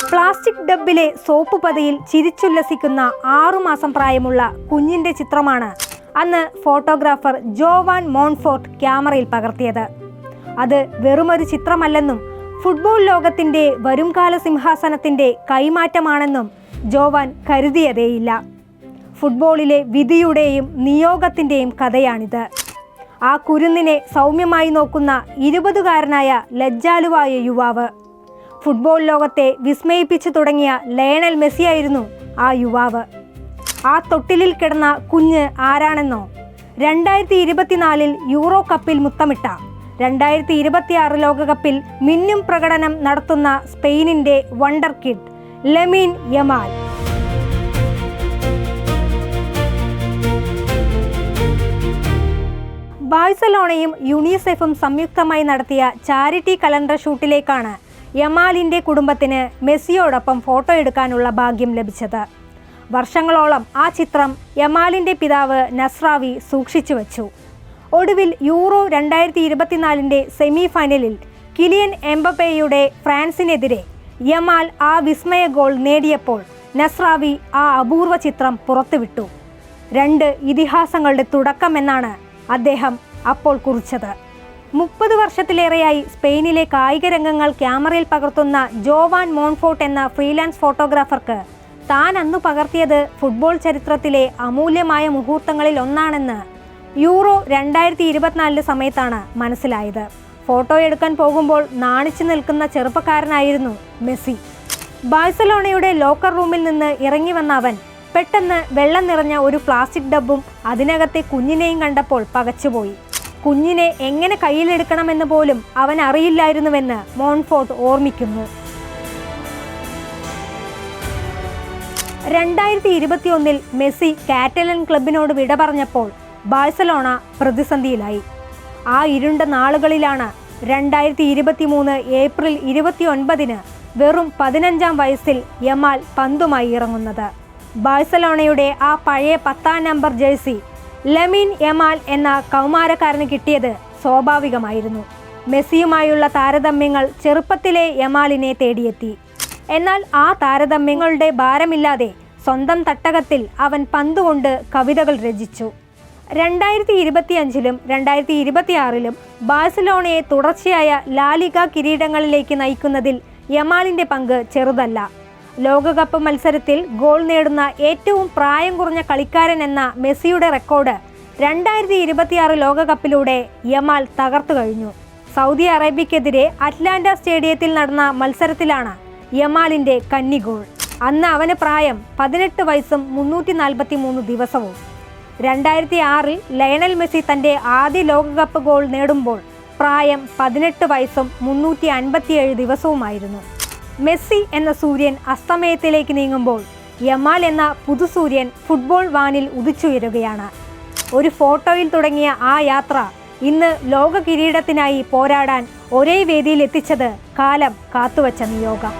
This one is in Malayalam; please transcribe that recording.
പ്ലാസ്റ്റിക് ഡബ്ബിലെ സോപ്പ് പതയിൽ ചിരിച്ചുല്ലസിക്കുന്ന 6 മാസം പ്രായമുള്ള കുഞ്ഞിന്റെ ചിത്രമാണ് അന്ന് ഫോട്ടോഗ്രാഫർ ജോവാൻ മോൺഫോർട്ട് ക്യാമറയിൽ പകർത്തിയത്. അത് വെറുമൊരു ചിത്രമല്ലെന്നും ഫുട്ബോൾ ലോകത്തിന്റെ വരുംകാല സിംഹാസനത്തിന്റെ കൈമാറ്റമാണെന്നും ജോവാൻ കരുതിയതേയില്ല. ഫുട്ബോളിലെ വിധിയുടെയും നിയോഗത്തിന്റെയും കഥയാണിത്. ആ കുരുന്നിനെ സൗമ്യമായി നോക്കുന്ന 20കാരനായ ലജ്ജാലുവായ യുവാവ്. ഫുട്ബോൾ ലോകത്തെ വിസ്മയിപ്പിച്ചു തുടങ്ങിയ ലയണൽ മെസ്സിയായിരുന്നു ആ യുവാവ്. ആ തൊട്ടിലിൽ കിടന്ന കുഞ്ഞ് ആരാണെന്നോ? 2024 യൂറോ കപ്പിൽ മുത്തമിട്ട, 2026 ലോകകപ്പിൽ മിന്നും പ്രകടനം നടത്തുന്ന സ്പെയിനിന്റെ വണ്ടർ കിഡ് ലമീൻ യമാൽ. ബാഴ്സലോണയും യുണിസെഫും സംയുക്തമായി നടത്തിയ ചാരിറ്റി കലണ്ടർ ഷൂട്ടിലേക്കാണ് യമാലിന്റെ കുടുംബത്തിന് മെസ്സിയോടൊപ്പം ഫോട്ടോ എടുക്കാനുള്ള ഭാഗ്യം ലഭിച്ചത്. വർഷങ്ങളോളം ആ ചിത്രം യമാലിന്റെ പിതാവ് നസ്രാവി സൂക്ഷിച്ചു വച്ചു. ഒടുവിൽ യൂറോ 2024 സെമി ഫൈനലിൽ കിലിയൻ എംബപ്പേയുടെ ഫ്രാൻസിനെതിരെ യമാൽ ആ വിസ്മയ ഗോൾ നേടിയപ്പോൾ നസ്രാവി ആ അപൂർവ ചിത്രം പുറത്തുവിട്ടു. 2 ഇതിഹാസങ്ങളുടെ തുടക്കമെന്നാണ് അദ്ദേഹം അപ്പോൾ കുറിച്ചത്. 30 വർഷത്തിലേറെയായി സ്പെയിനിലെ കായിക രംഗങ്ങൾ ക്യാമറയിൽ പകർത്തുന്ന ജോവാൻ മോൺഫോർട്ട് എന്ന ഫ്രീലാൻസ് ഫോട്ടോഗ്രാഫർക്ക് താൻ അന്നു പകർത്തിയത് ഫുട്ബോൾ ചരിത്രത്തിലെ അമൂല്യമായ മുഹൂർത്തങ്ങളിൽ ഒന്നാണെന്ന് യൂറോ 2024 സമയത്താണ് മനസ്സിലായത്. ഫോട്ടോ എടുക്കാൻ പോകുമ്പോൾ നാണിച്ചു നിൽക്കുന്ന ചെറുപ്പക്കാരനായിരുന്നു മെസ്സി. ബാഴ്സലോണയുടെ ലോക്കർ റൂമിൽ നിന്ന് ഇറങ്ങി വന്ന അവൻ പെട്ടെന്ന് വെള്ളം നിറഞ്ഞ ഒരു പ്ലാസ്റ്റിക് ഡബ്ബും അതിനകത്തെ കുഞ്ഞിനെയും കണ്ടപ്പോൾ പകച്ചുപോയി. കുഞ്ഞിനെ എങ്ങനെ കയ്യിലെടുക്കണമെന്ന് പോലും അവൻ അറിയില്ലായിരുന്നുവെന്ന് മോൺഫോർട്ട് ഓർമ്മിക്കുന്നു. 2021 മെസ്സി കാറ്റലൻ ക്ലബിനോട് വിട പറഞ്ഞപ്പോൾ ബാഴ്സലോണ പ്രതിസന്ധിയിലായി. ആ ഇരുണ്ട നാളുകളിലാണ് 2023 ഏപ്രിൽ 29 വെറും 15-ാം വയസ്സിൽ യമാൽ പന്തുമായി ഇറങ്ങുന്നത്. ബാഴ്സലോണയുടെ ആ പഴയ 10-ാം നമ്പർ ജേഴ്സി ലമീൻ യമാൽ എന്ന കൗമാരക്കാരന് കിട്ടിയത് സ്വാഭാവികമായിരുന്നു. മെസ്സിയുമായുള്ള താരതമ്യങ്ങൾ ചെറുപ്പത്തിലെ യമാലിനെ തേടിയെത്തി. എന്നാൽ ആ താരതമ്യങ്ങളുടെ ഭാരമില്ലാതെ സ്വന്തം തട്ടകത്തിൽ അവൻ പന്തുകൊണ്ട് കവിതകൾ രചിച്ചു. 2025 2026 ബാഴ്സലോണയെ തുടർച്ചയായ ലാലിഗ കിരീടങ്ങളിലേക്ക് നയിക്കുന്നതിൽ യമാലിന്റെ പങ്ക് ചെറുതല്ല. ലോകകപ്പ് മത്സരത്തിൽ ഗോൾ നേടുന്ന ഏറ്റവും പ്രായം കുറഞ്ഞ കളിക്കാരൻ എന്ന മെസ്സിയുടെ റെക്കോർഡ് 2026 ലോകകപ്പിലൂടെ യമാൽ തകർത്തു കഴിഞ്ഞു. സൗദി അറേബ്യക്കെതിരെ അറ്റ്ലാന്റ സ്റ്റേഡിയത്തിൽ നടന്ന മത്സരത്തിലാണ് യമാലിന്റെ കന്നി ഗോൾ. അന്ന് അവന് പ്രായം 18 വയസ്സും 343 ദിവസവും. 2006 ലയണൽ മെസ്സി തൻ്റെ ആദ്യ ലോകകപ്പ് ഗോൾ നേടുമ്പോൾ പ്രായം 18 വയസ്സും 357 ദിവസവുമായിരുന്നു. മെസ്സി എന്ന സൂര്യൻ അസ്തമയത്തിലേക്ക് നീങ്ങുമ്പോൾ യമാൽ എന്ന പുതുസൂര്യൻ ഫുട്ബോൾ വാനിൽ ഉദിച്ചുയരുകയാണ്. ഒരു ഫോട്ടോയിൽ തുടങ്ങിയ ആ യാത്ര ഇന്ന് ലോക കിരീടത്തിനായി പോരാടാൻ ഒരേ വേദിയിൽ എത്തിച്ചത് കാലം കാത്തുവച്ച നിയോഗം.